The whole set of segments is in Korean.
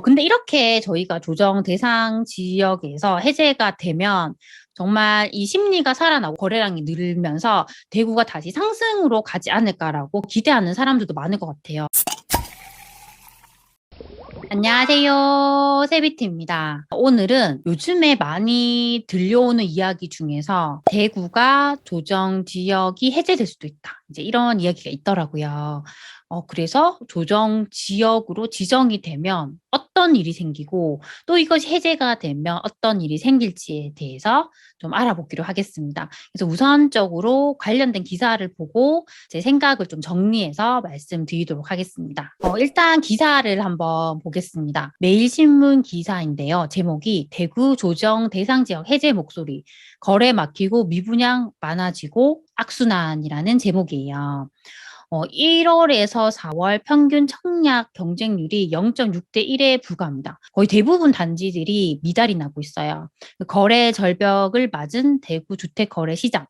근데 이렇게 저희가 조정 대상 지역에서 해제가 되면 정말 이 심리가 살아나고 거래량이 늘면서 대구가 다시 상승으로 가지 않을까라고 기대하는 사람들도 많을 것 같아요. 안녕하세요. 세비트입니다. 오늘은 요즘에 많이 들려오는 이야기 중에서 대구가 조정 지역이 해제될 수도 있다. 이제 이런 이야기가 있더라고요. 그래서 조정 지역으로 지정이 되면 어떤 일이 생기고 또 이것이 해제가 되면 어떤 일이 생길지에 대해서 좀 알아보기로 하겠습니다. 그래서 우선적으로 관련된 기사를 보고 제 생각을 좀 정리해서 말씀드리도록 하겠습니다. 일단 기사를 한번 보겠습니다. 매일신문 기사인데요. 제목이 대구 조정 대상 지역 해제 목소리, 거래 막히고 미분양 많아지고 악순환이라는 제목이에요. 1월에서 4월 평균 청약 경쟁률이 0.6대 1에 불과합니다. 거의 대부분 단지들이 미달이 나고 있어요. 거래 절벽을 맞은 대구 주택 거래 시장.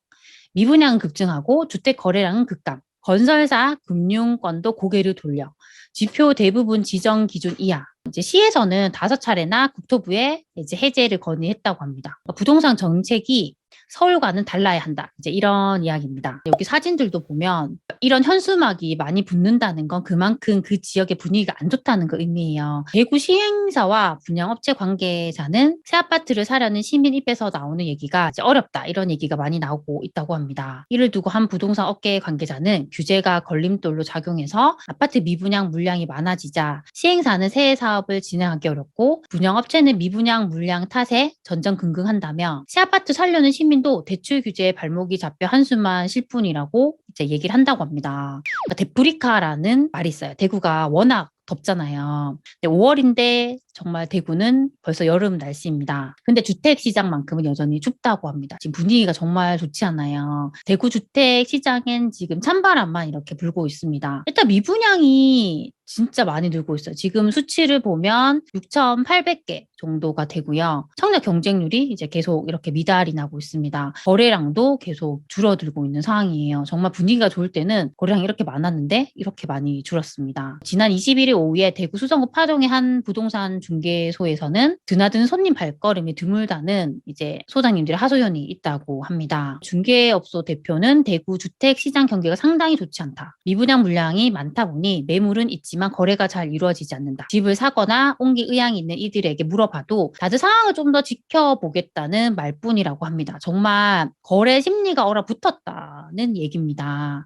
미분양은 급증하고 주택 거래량은 급감. 건설사, 금융권도 고개를 돌려 지표 대부분 지정 기준 이하. 이제 시에서는 5차례나 국토부에 이제 해제를 건의했다고 합니다. 부동산 정책이 서울과는 달라야 한다. 이제 이런 이야기입니다. 여기 사진들도 보면 이런 현수막이 많이 붙는다는 건 그만큼 그 지역의 분위기가 안 좋다는 걸 의미해요. 대구 시행사와 분양업체 관계자는 새 아파트를 사려는 시민 입에서 나오는 얘기가 이제 어렵다. 이런 얘기가 많이 나오고 있다고 합니다. 이를 두고 한 부동산 업계 관계자는 규제가 걸림돌로 작용해서 아파트 미분양 물량이 많아지자 시행사는 새 사업을 진행하기 어렵고 분양업체는 미분양 물량 탓에 전전긍긍한다며 새 아파트 살려는 시민도 대출 규제에 발목이 잡혀 한숨만 쉴 뿐이라고 이제 얘기를 한다고 합니다. 그러니까 데프리카라는 말이 있어요. 대구가 워낙 덥잖아요. 근데 5월인데 정말 대구는 벌써 여름 날씨입니다. 근데 주택 시장만큼은 여전히 춥다고 합니다. 지금 분위기가 정말 좋지 않아요. 대구 주택 시장엔 지금 찬바람만 이렇게 불고 있습니다. 일단 미분양이 진짜 많이 늘고 있어요. 지금 수치를 보면 6,800개 정도가 되고요. 청약 경쟁률이 이제 계속 이렇게 미달이 나고 있습니다. 거래량도 계속 줄어들고 있는 상황이에요. 정말 분위기가 좋을 때는 거래량이 이렇게 많았는데 이렇게 많이 줄었습니다. 지난 21일 오후에 대구 수성구 파동의 한 부동산 중개소에서는 드나드는 손님 발걸음이 드물다는 이제 소장님들의 하소연이 있다고 합니다. 중개업소 대표는 대구 주택 시장 경기가 상당히 좋지 않다. 미분양 물량이 많다 보니 매물은 있지만 거래가 잘 이루어지지 않는다. 집을 사거나 옮길 의향이 있는 이들에게 물어봐도 다들 상황을 좀 더 지켜보겠다는 말뿐이라고 합니다. 정말 거래 심리가 얼어붙었다는 얘기입니다.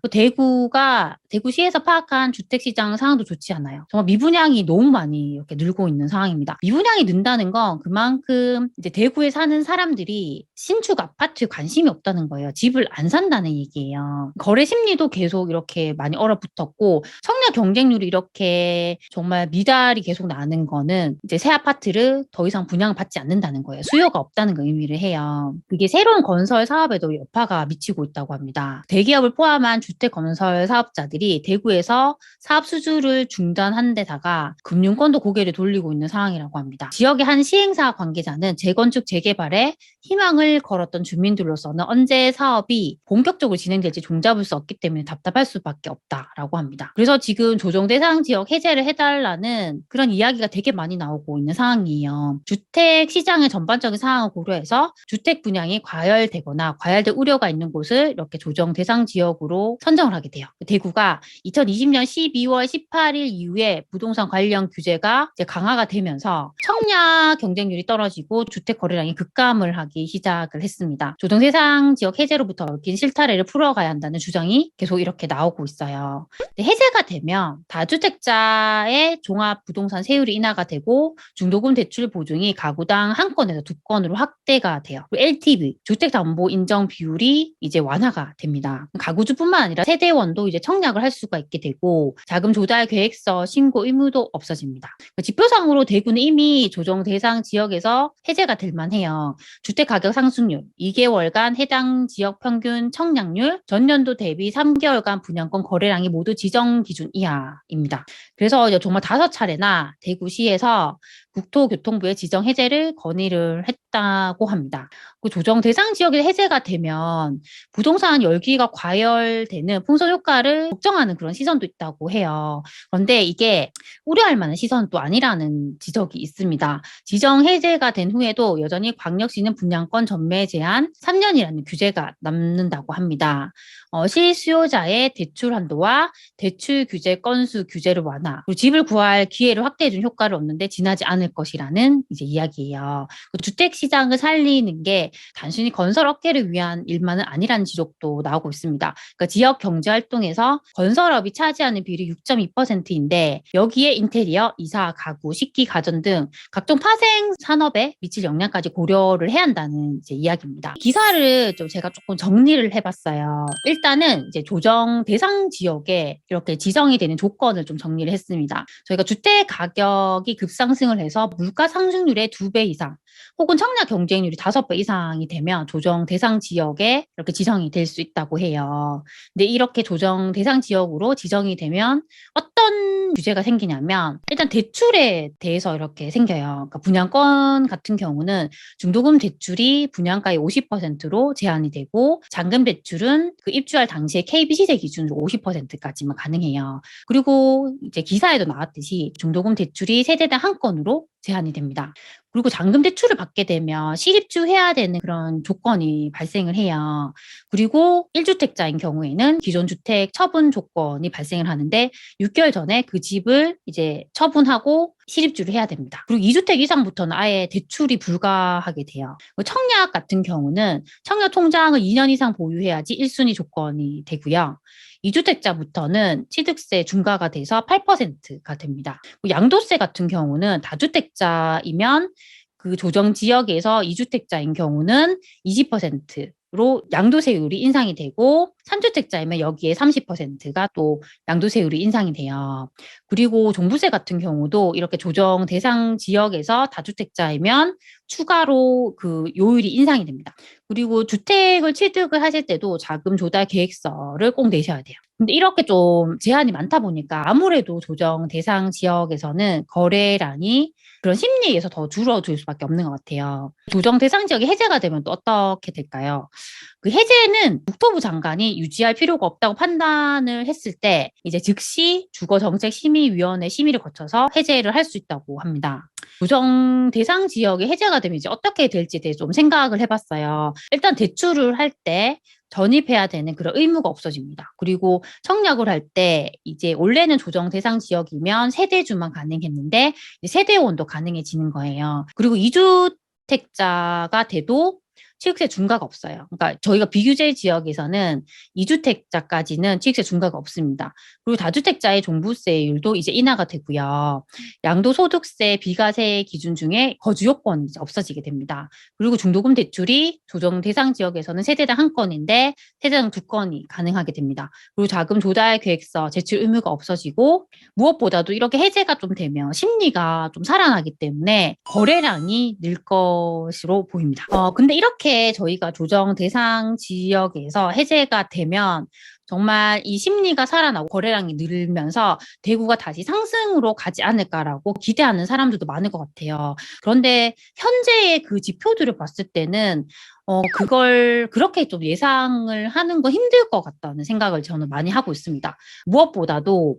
대구시에서 파악한 주택시장 상황도 좋지 않아요. 정말 미분양이 너무 많이 이렇게 늘고 있는 상황입니다. 미분양이 는다는 건 그만큼 이제 대구에 사는 사람들이 신축 아파트에 관심이 없다는 거예요. 집을 안 산다는 얘기예요. 거래 심리도 계속 이렇게 많이 얼어붙었고 청약 경쟁률이 이렇게 정말 미달이 계속 나는 거는 이제 새 아파트를 더 이상 분양받지 않는다는 거예요. 수요가 없다는 걸 의미를 해요. 그게 새로운 건설 사업에도 여파가 미치고 있다고 합니다. 대기업을 포함한 주택 건설 사업자들이 대구에서 사업 수주를 중단한 데다가 금융권도 고개를 돌리고 있는 상황이라고 합니다. 지역의 한 시행사 관계자는 재건축 재개발에 희망을 걸었던 주민들로서는 언제 사업이 본격적으로 진행될지 종잡을 수 없기 때문에 답답할 수밖에 없다라고 합니다. 그래서 지금 조정 대상 지역 해제를 해달라는 그런 이야기가 되게 많이 나오고 있는 상황이에요. 주택 시장의 전반적인 상황을 고려해서 주택 분양이 과열되거나 과열될 우려가 있는 곳을 이렇게 조정 대상 지역으로 선정을 하게 돼요. 대구가 2020년 12월 18일 이후에 부동산 관련 규제가 이제 강화가 되면서 청약 경쟁률이 떨어지고 주택 거래량이 급감을 하기 시작을 했습니다. 조정 대상 지역 해제로부터 얽힌 실타래를 풀어가야 한다는 주장이 계속 이렇게 나오고 있어요. 해제가 되면 다주택자의 종합 부동산 세율이 인하가 되고 중도금 대출 보증이 가구당 한 건에서 두 건으로 확대가 돼요. LTV 주택담보 인정 비율이 이제 완화가 됩니다. 가구주뿐만 아니라 세대원도 이제 청약을 할 수가 있게 되고 자금 조달 계획서 신고 의무도 없어집니다. 지표상으로 대구는 이미 조정 대상 지역에서 해제가 될 만해요. 주택 가격 상승률, 2개월간 해당 지역 평균 청약률, 전년도 대비 3개월간 분양권 거래량이 모두 지정 기준 이하입니다. 그래서 정말 5차례나 대구시에서 국토교통부에 지정 해제를 건의를 했다고 합니다. 그 조정 대상 지역이 해제가 되면 부동산 열기가 과열되는 풍선 효과를 걱정하는 그런 시선도 있다고 해요. 그런데 이게 우려할 만한 시선은 또 아니라는 지적이 있습니다. 지정 해제가 된 후에도 여전히 광역시는 분양권 전매 제한 3년이라는 규제가 남는다고 합니다. 실수요자의 대출 한도와 대출 규제 건수 규제를 완화, 그리고 집을 구할 기회를 확대해준 효과를 얻는데 지나지 않을 것이라는 이제 이야기예요. 주택 시장을 살리는 게 단순히 건설 업계를 위한 일만은 아니라는 지적도 나오고 있습니다. 그러니까 지역 경제 활동에서 건설업이 차지하는 비율이 6.2%인데 여기에 인테리어, 이사, 가구, 식기, 가전 등 각종 파생 산업에 미칠 영향까지 고려를 해야 한다는 이제 이야기입니다. 기사를 좀 제가 조금 정리를 해봤어요. 일단은 이제 조정 대상 지역에 이렇게 지정이 되는 조건을 좀 정리를 했습니다. 저희가 주택 가격이 급상승을 해서 물가 상승률의 2배 이상 혹은 청약 경쟁률이 5배 이상이 되면 조정 대상 지역에 이렇게 지정이 될 수 있다고 해요. 근데 이렇게 조정 대상 지역으로 지정이 되면 어떤 규제가 생기냐면 일단 대출에 대해서 이렇게 생겨요. 그러니까 분양권 같은 경우는 중도금 대출이 분양가의 50%로 제한이 되고 잔금 대출은 그 입주할 당시에 KB시세 기준으로 50%까지만 가능해요. 그리고 이제 기사에도 나왔듯이 중도금 대출이 세대당 한 건으로 제한이 됩니다. 그리고 잔금 대출을 받게 되면 실입주해야 되는 그런 조건이 발생을 해요. 그리고 1주택자인 경우에는 기존 주택 처분 조건이 발생을 하는데 6개월 전에 그 집을 이제 처분하고 실입주를 해야 됩니다. 그리고 2주택 이상부터는 아예 대출이 불가하게 돼요. 청약 같은 경우는 청약 통장을 2년 이상 보유해야지 1순위 조건이 되고요. 2주택자부터는 취득세 중과가 돼서 8%가 됩니다. 양도세 같은 경우는 다주택자이면 그 조정 지역에서 2주택자인 경우는 20%로 양도세율이 인상이 되고 3주택자이면 여기에 30%가 또 양도세율이 인상이 돼요. 그리고 종부세 같은 경우도 이렇게 조정 대상 지역에서 다주택자이면 추가로 그 요율이 인상이 됩니다. 그리고 주택을 취득을 하실 때도 자금 조달 계획서를 꼭 내셔야 돼요. 근데 이렇게 좀 제한이 많다 보니까 아무래도 조정 대상 지역에서는 거래량이 그런 심리에 의해서 더 줄어들 수밖에 없는 것 같아요. 조정 대상 지역이 해제가 되면 또 어떻게 될까요? 그 해제는 국토부 장관이 유지할 필요가 없다고 판단을 했을 때 이제 즉시 주거정책심의위원회 심의를 거쳐서 해제를 할 수 있다고 합니다. 조정 대상 지역이 해제가 되면 이제 어떻게 될지에 대해 좀 생각을 해봤어요. 일단 대출을 할 때 전입해야 되는 그런 의무가 없어집니다. 그리고 청약을 할 때 이제 원래는 조정 대상 지역이면 세대주만 가능했는데 세대원도 가능해지는 거예요. 그리고 2주택자가 돼도 취득세 중과가 없어요. 그러니까 저희가 비규제 지역에서는 2주택자까지는 취득세 중과가 없습니다. 그리고 다주택자의 종부세율도 이제 인하가 되고요. 양도소득세, 비과세 기준 중에 거주 요건이 이제 없어지게 됩니다. 그리고 중도금 대출이 조정 대상 지역에서는 세대당 한 건인데 세대당 2건이 가능하게 됩니다. 그리고 자금 조달 계획서 제출 의무가 없어지고 무엇보다도 이렇게 해제가 좀 되면 심리가 좀 살아나기 때문에 거래량이 늘 것으로 보입니다. 근데 이렇게 저희가 조정 대상 지역에서 해제가 되면 정말 이 심리가 살아나고 거래량이 늘면서 대구가 다시 상승으로 가지 않을까라고 기대하는 사람들도 많을 것 같아요. 그런데 현재의 그 지표들을 봤을 때는 그걸 그렇게 좀 예상을 하는 건 힘들 것 같다는 생각을 저는 많이 하고 있습니다. 무엇보다도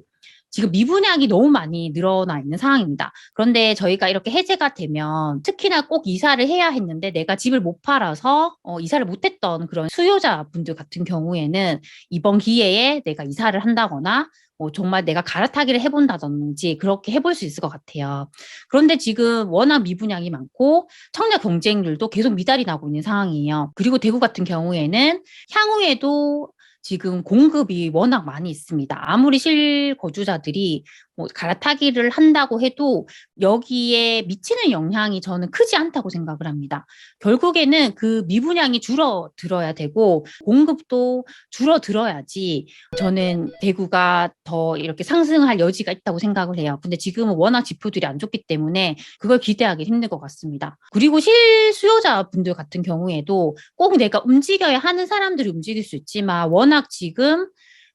지금 미분양이 너무 많이 늘어나 있는 상황입니다. 그런데 저희가 이렇게 해제가 되면 특히나 꼭 이사를 해야 했는데 내가 집을 못 팔아서 이사를 못했던 그런 수요자분들 같은 경우에는 이번 기회에 내가 이사를 한다거나 정말 내가 갈아타기를 해본다든지 그렇게 해볼 수 있을 것 같아요. 그런데 지금 워낙 미분양이 많고 청약 경쟁률도 계속 미달이 나고 있는 상황이에요. 그리고 대구 같은 경우에는 향후에도 지금 공급이 워낙 많이 있습니다. 아무리 실거주자들이 뭐 갈아타기를 한다고 해도 여기에 미치는 영향이 저는 크지 않다고 생각을 합니다. 결국에는 그 미분양이 줄어들어야 되고 공급도 줄어들어야지 저는 대구가 더 이렇게 상승할 여지가 있다고 생각을 해요. 근데 지금은 워낙 지표들이 안 좋기 때문에 그걸 기대하기 힘든 것 같습니다. 그리고 실수요자분들 같은 경우에도 꼭 내가 움직여야 하는 사람들이 움직일 수 있지만 워낙 지금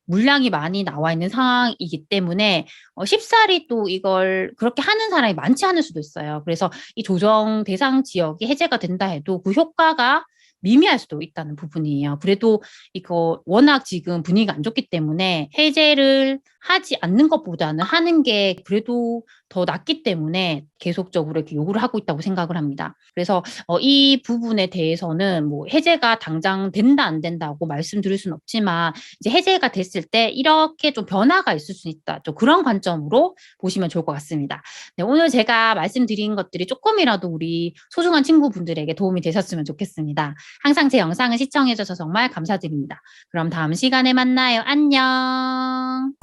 물량이 많이 나와 있는 상황이기 때문에 쉽사리 또 이걸 그렇게 하는 사람이 많지 않을 수도 있어요. 그래서 이 조정 대상 지역이 해제가 된다 해도 그 효과가 미미할 수도 있다는 부분이에요. 그래도 이거 워낙 지금 분위기가 안 좋기 때문에 해제를 하지 않는 것보다는 하는 게 그래도 더 낫기 때문에 계속적으로 이렇게 요구를 하고 있다고 생각을 합니다. 그래서 이 부분에 대해서는 뭐 해제가 당장 된다 안 된다고 말씀드릴 수는 없지만 이제 해제가 됐을 때 이렇게 좀 변화가 있을 수 있다. 좀 그런 관점으로 보시면 좋을 것 같습니다. 네, 오늘 제가 말씀드린 것들이 조금이라도 우리 소중한 친구분들에게 도움이 되셨으면 좋겠습니다. 항상 제 영상을 시청해주셔서 정말 감사드립니다. 그럼 다음 시간에 만나요. 안녕.